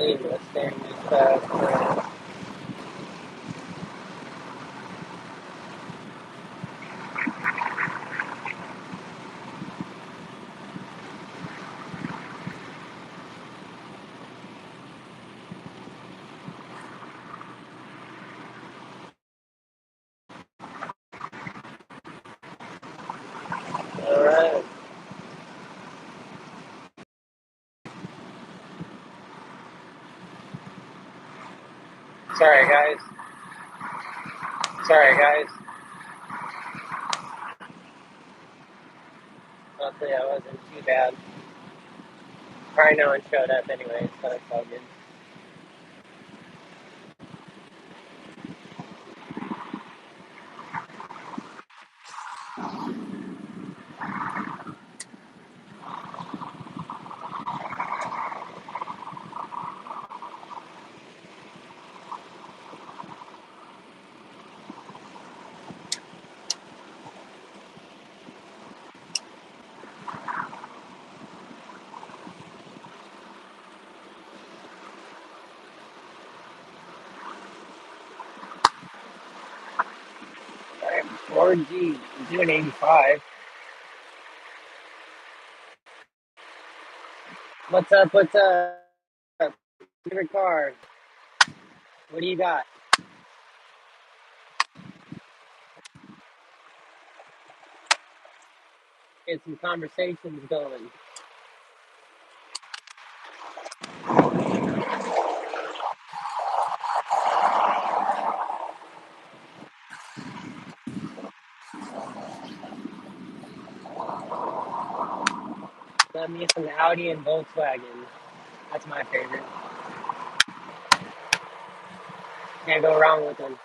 leave this thing just for Alright. Sorry guys. Sorry guys. Hopefully that wasn't too bad. Probably no one showed up anyway, so it's all good. Alright, 4G, doing 85. What's up, what's up? Favorite car? What do you got? Get some conversations going. Let me some Audi and Volkswagen. That's my favorite. Can't go wrong with them.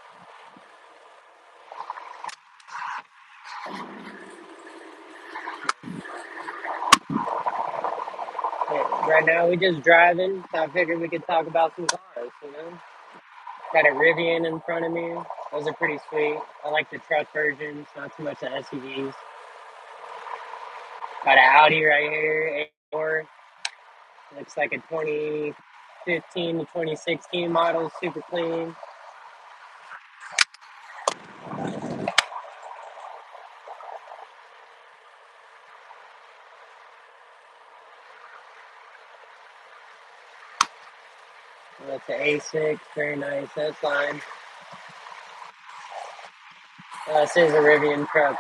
Yeah, right now we just driving, so I figured we could talk about some cars, you know? Got a Rivian in front of me. Those are pretty sweet. I like the truck versions, not too much the SUVs. Got an Audi right here, A4. Looks like a 2015 to 2016 model, super clean. That's an A6, very nice. That's fine. This is a Rivian truck.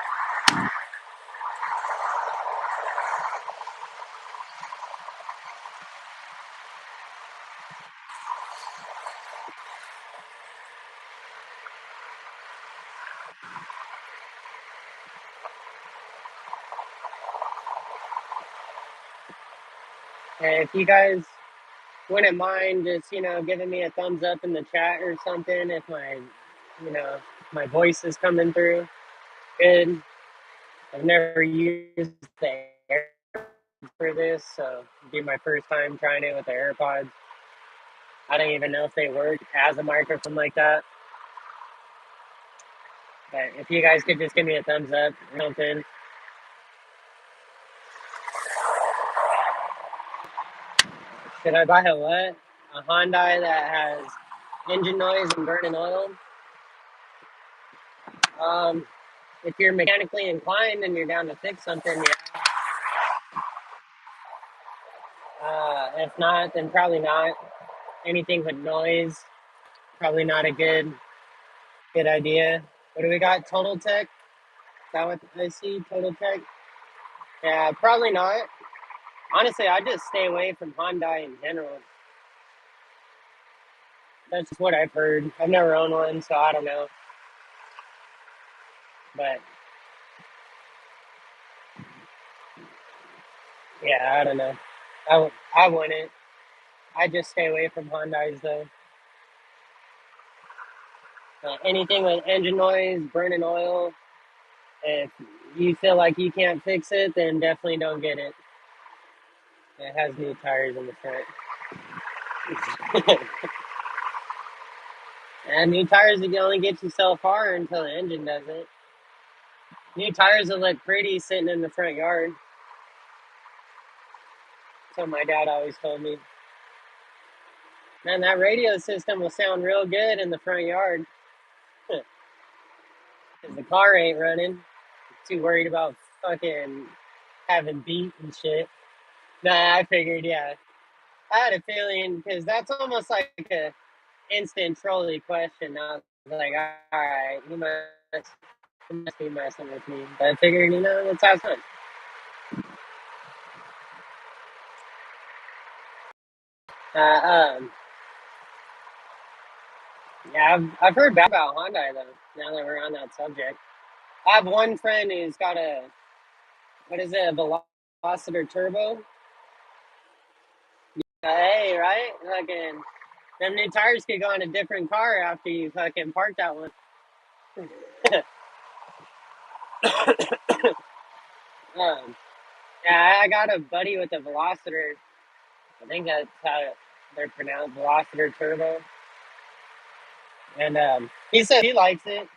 And if you guys wouldn't mind just, giving me a thumbs up in the chat or something if my voice is coming through good. I've never used the AirPods for this, so it'd be my first time trying it with the AirPods. I don't even know if they work as a microphone like that. But if you guys could just give me a thumbs up or something. Should I buy a what? A Hyundai that has engine noise and burning oil? Um, if you're mechanically inclined and you're down to fix something, yeah. If not, then probably not. Anything with noise, probably not a good idea. What do we got? Total Tech? Is that what I see? Total Tech? Yeah, probably not. Honestly, I just stay away from Hyundai in general. That's just what I've heard. I've never owned one, so I don't know. But yeah, I don't know. I wouldn't. I just stay away from Hyundais though. Anything with engine noise, burning oil, if you feel like you can't fix it, then definitely don't get it. It has new tires in the front. And new tires can only get you so far until the engine does it. New tires will look pretty sitting in the front yard. That's what my dad always told me. Man, that radio system will sound real good in the front yard because the car ain't running. Too worried about fucking having beat and shit. Nah, I figured, yeah. I had a feeling because that's almost like a instant trolley question. I was like, all right, he must be messing with me. But I figured, let's have fun. Uh, um, yeah, I've heard bad about Hyundai though. Now that we're on that subject, I have one friend who's got a what is it, a Velociter Turbo? Hey, right? Fucking them new tires could go on a different car after you fucking park that one. um, yeah, I got a buddy with a Velociter. I think that's how they're pronounced, Velociter Turbo. And he said he likes it.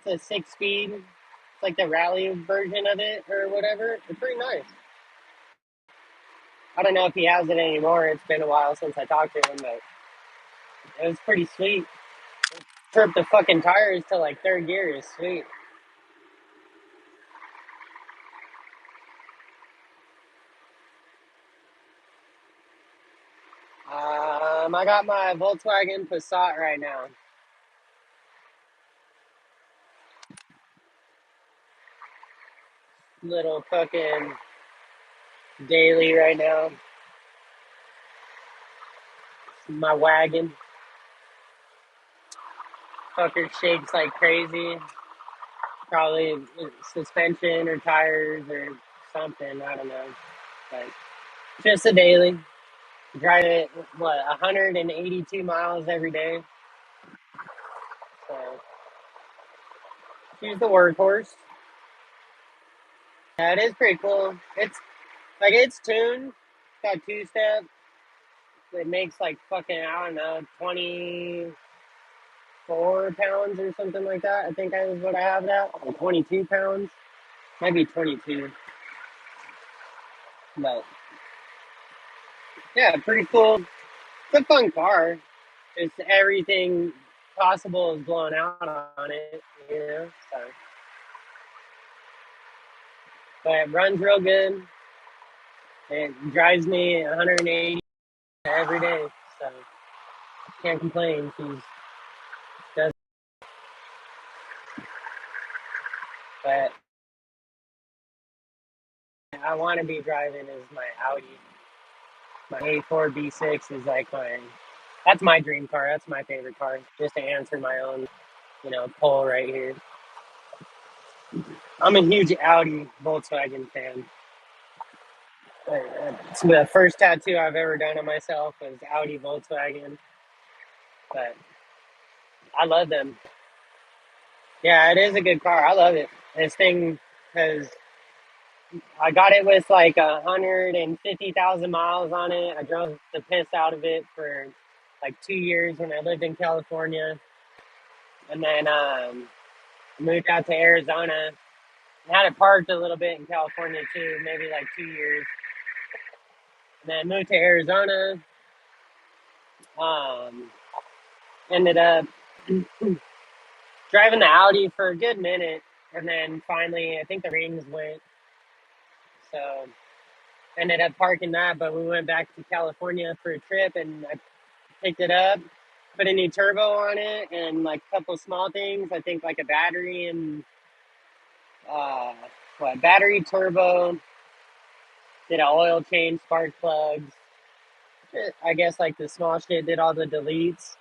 It's a 6 speed. It's like the rally version of it or whatever. It's pretty nice. I don't know if he has it anymore. It's been a while since I talked to him, but it was pretty sweet. Trip the fucking tires to like third gear is sweet. I got my Volkswagen Passat right now. Little fucking daily right now. My wagon. Fucker shakes like crazy. Probably suspension or tires or something. I don't know. But just a daily. Drive it, what, 182 miles every day. So she's the workhorse. Yeah, it is pretty cool. It's tuned. It's got two step. It makes like fucking, I don't know, 24 pounds or something like that. I think that is what I have that. Or 22 pounds. Maybe 22. But yeah, pretty cool. It's a fun car. It's everything possible is blown out on it. So, but it runs real good. It drives me 180 every day. So can't complain. She's does, but I want to be driving is my Audi. My A4 B6 is like that's my dream car. That's my favorite car. Just to answer my own, poll right here. I'm a huge Audi Volkswagen fan. It's the first tattoo I've ever done on myself was Audi Volkswagen, but I love them. Yeah, it is a good car. I love it. This thing has I got it with like 150,000 miles on it. I drove the piss out of it for like 2 years when I lived in California, and then moved out to Arizona. I had it parked a little bit in California too, maybe like 2 years, and then moved to Arizona. Um, Ended up driving the Audi for a good minute, and then finally, I think the rings went, so ended up parking that. But we went back to California for a trip, and I picked it up, put a new turbo on it, and like a couple small things. I think like a battery and uh, battery, turbo, did an oil change, spark plugs. I guess like the small shit, did all the deletes,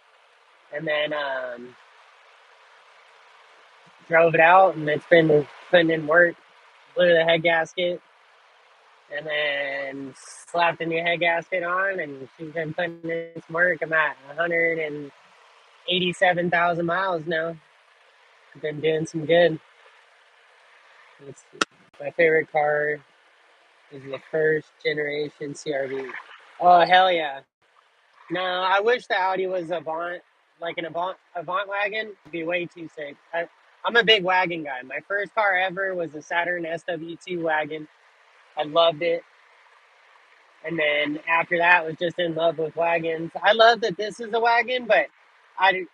and then drove it out, and it's been putting in work. Blew the head gasket, and then slapped a new head gasket on, and she's been putting in some work. I'm at 187,000 miles now. Been doing some good. It's my favorite car is the first generation CRV. Oh hell yeah! No, I wish the Audi was Avant, like an Avant wagon. It'd be way too sick. I'm a big wagon guy. My first car ever was a Saturn SW2 wagon. I loved it. And then after that was just in love with wagons. I love that this is a wagon, but I,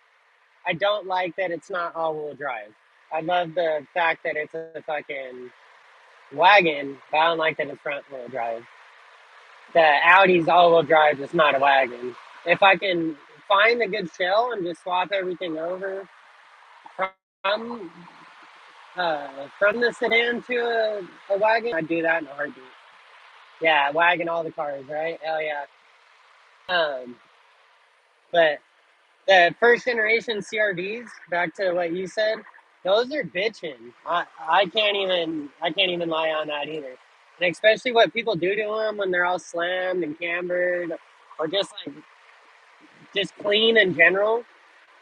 I don't like that it's not all-wheel drive. I love the fact that it's a fucking wagon, but I don't like that it's front-wheel drive. The Audi's all-wheel drive is not a wagon. If I can find a good shell and just swap everything over from from the sedan to a wagon, I'd do that in a heartbeat. Yeah, wagon all the cars, right? Hell yeah. Um, but the first generation CRVs, back to what you said, those are bitching. I can't even lie on that either. And especially what people do to them when they're all slammed and cambered, or just like just clean in general.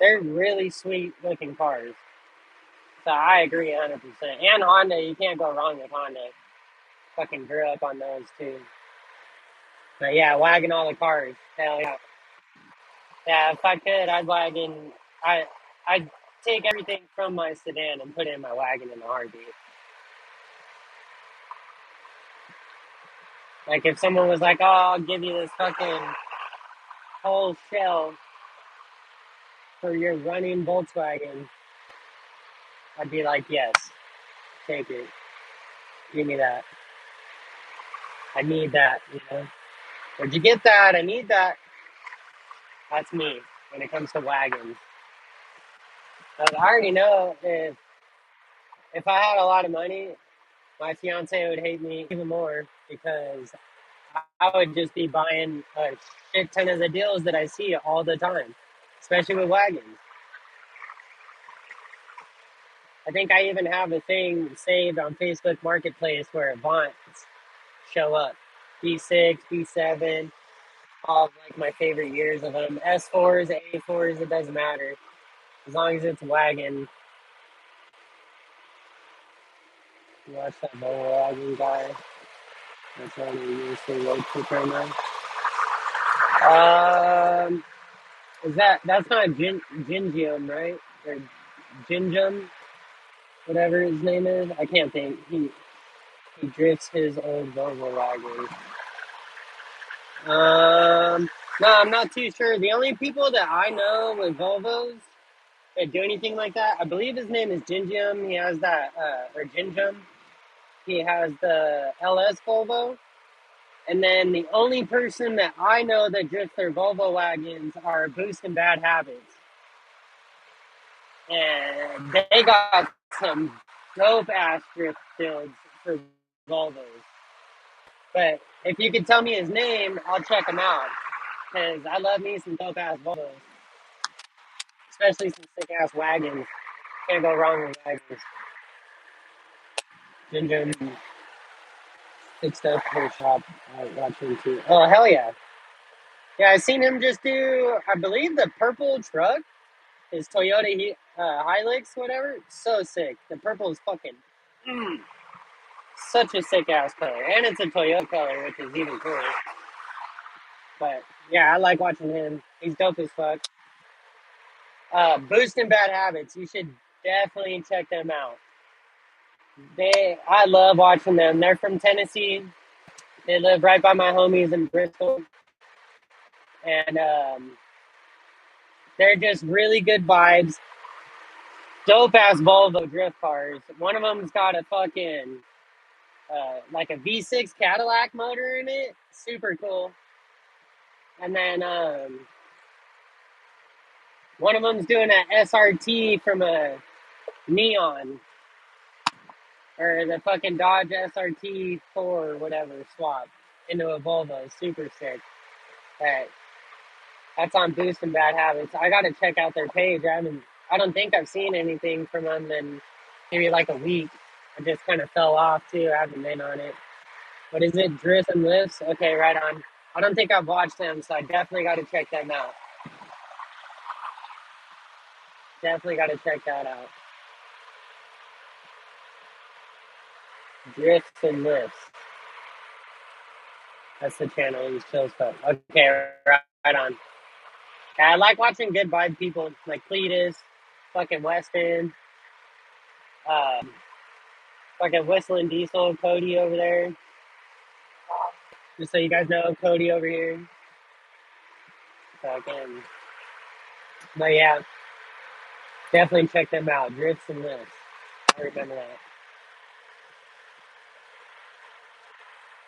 They're really sweet looking cars. So I agree 100%. And Honda, you can't go wrong with Honda. Fucking grew up on those too. But yeah, wagon all the cars. Hell yeah. Yeah, if I could, I'd wagon. I'd take everything from my sedan and put it in my wagon in a heartbeat. Like if someone was like, "Oh, I'll give you this fucking whole shell for your running Volkswagen," I'd be like, "Yes, take it. Give me that. I need that." You know, where'd you get that? I need that. That's me when it comes to wagons. But I already know if I had a lot of money, my fiance would hate me even more because I would just be buying a shit ton of the deals that I see all the time, especially with wagons. I think I even have a thing saved on Facebook Marketplace where Avants show up. B6, B7, all of like my favorite years of them. S4s, A4s, it doesn't matter. As long as it's a wagon. You watch that Volvo wagon guy. That's one of the usually road trip right now. Is that's not Gingium, right? Or Gingium, whatever his name is. I can't think. He drifts his old Volvo wagon. No, I'm not too sure. The only people that I know with Volvos that do anything like that, I believe his name is Gingium. He has that, or Gingium. He has the LS Volvo. And then the only person that I know that drifts their Volvo wagons are Boost and Bad Habits. And they got some dope ass drift builds for Volvos. But if you could tell me his name, I'll check him out. Because I love me some dope ass Volvos, especially some sick ass wagons. Can't go wrong with wagons. Ginger fixed up her shop. I watch him too. Oh, hell yeah. Yeah, I seen him just do, I believe, the purple truck. His Toyota Hilux, whatever. So sick. The purple is fucking such a sick ass color. And it's a Toyota color, which is even cooler. But yeah, I like watching him. He's dope as fuck. Boost and Bad Habits. You should definitely check them out. I love watching them. They're from Tennessee. They live right by my homies in Bristol, and they're just really good vibes. Dope ass Volvo drift cars. One of them's got a fucking like a V6 Cadillac motor in it. Super cool. And then one of them's doing an SRT from a Neon or the fucking Dodge SRT 4 or whatever swap into a Volvo. Super sick. That that's on Boost and Bad Habits. I gotta check out their page. I don't think I've seen anything from them in maybe like a week. I just kind of fell off too. I haven't been on it. What is it? Drift and Lifts? Okay, right on. I don't think I've watched them, so I definitely got to check them out. Definitely got to check that out. Drifts and Lifts. That's the channel. He's chill stuff. Okay, right on. Yeah, I like watching good vibe people like Cletus, fucking Weston, um, fucking Whistling Diesel, Cody over there. Just so you guys know, Cody over here. But yeah, definitely check them out. Drifts and Lifts. I remember that.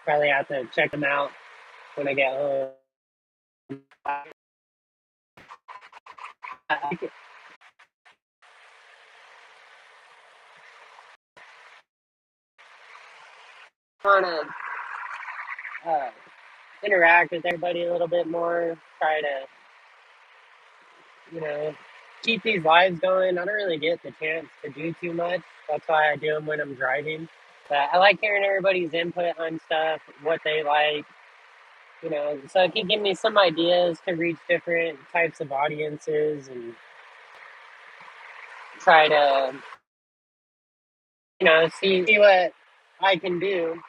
Probably have to check them out when I get home. I want to uh, interact with everybody a little bit more. Try to, you know, keep these lives going. I don't really get the chance to do too much. That's why I do them when I'm driving. But I like hearing everybody's input on stuff, what they like, so it can give me some ideas to reach different types of audiences and try to, see what I can do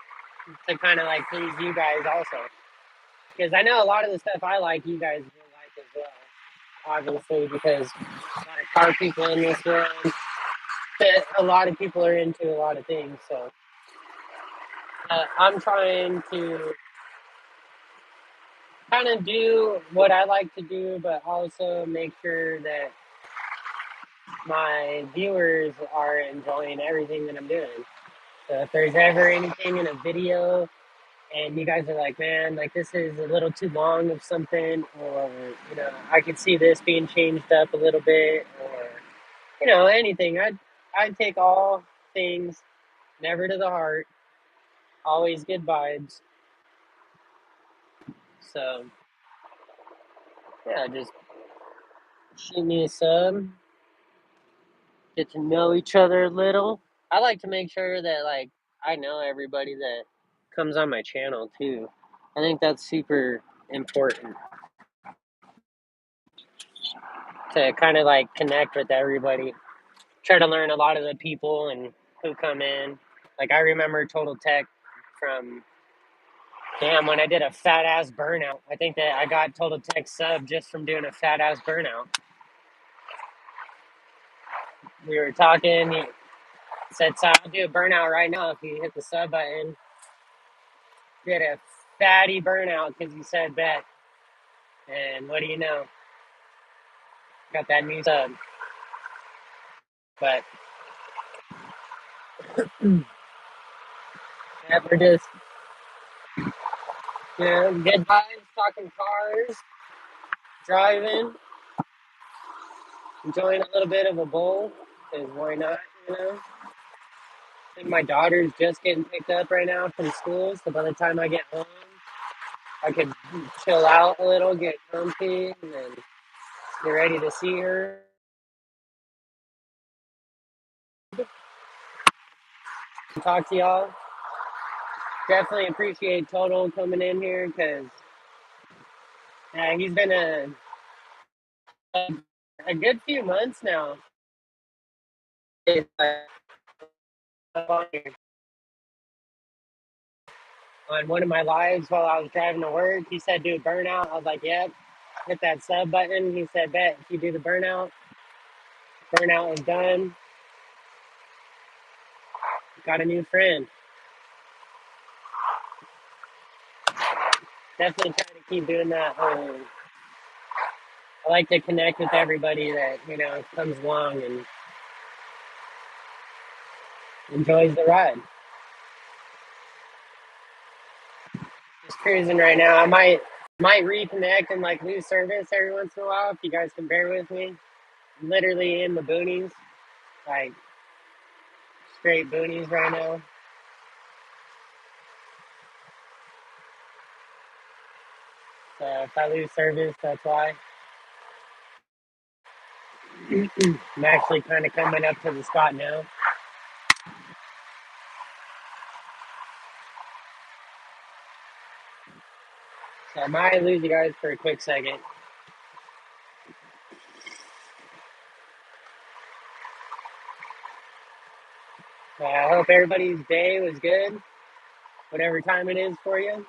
to kind of like please you guys also. Because I know a lot of the stuff I like, you guys will like as well. Obviously, because a lot of car people in this world, that a lot of people are into a lot of things. So I'm trying to kind of do what I like to do, but also make sure that my viewers are enjoying everything that I'm doing. So if there's ever anything in a video and you guys are like, man, like this is a little too long of something, or I could see this being changed up a little bit, or anything, I'd take all things, never to the heart, always good vibes. So yeah, just shoot me a sub, get to know each other a little. I like to make sure that like I know everybody that comes on my channel too. I think that's super important to kind of like connect with everybody. Try to learn a lot of the people and who come in. Like I remember Total Tech from when I did a fat ass burnout. I think that I got Total Tech sub just from doing a fat ass burnout. We were talking. He said, "So I'll do a burnout right now if you hit the sub button." Did a fatty burnout because he said bet. And what do you know? Got that new sub. But yeah, we're just good vibes, talking cars, driving, enjoying a little bit of a bowl. Because why not? I think my daughter's just getting picked up right now from school, so by the time I get home, I could chill out a little, get comfy, and then get ready to see her. Talk to y'all. Definitely appreciate Total coming in here because he's been a good few months now. It's, on one of my lives while I was driving to work, he said, "Do a burnout." I was like, "Yep." Hit that sub button. He said, "Bet if you do the burnout, burnout is done." Got a new friend. Definitely try to keep doing that. I like to connect with everybody that comes along and enjoys the ride. Just cruising right now. I might reconnect and like lose service every once in a while if you guys can bear with me. I'm literally in the boonies, like straight boonies right now. So if I lose service, that's why. I'm actually kind of coming up to the spot now. So I might lose you guys for a quick second. I hope everybody's day was good, whatever time it is for you.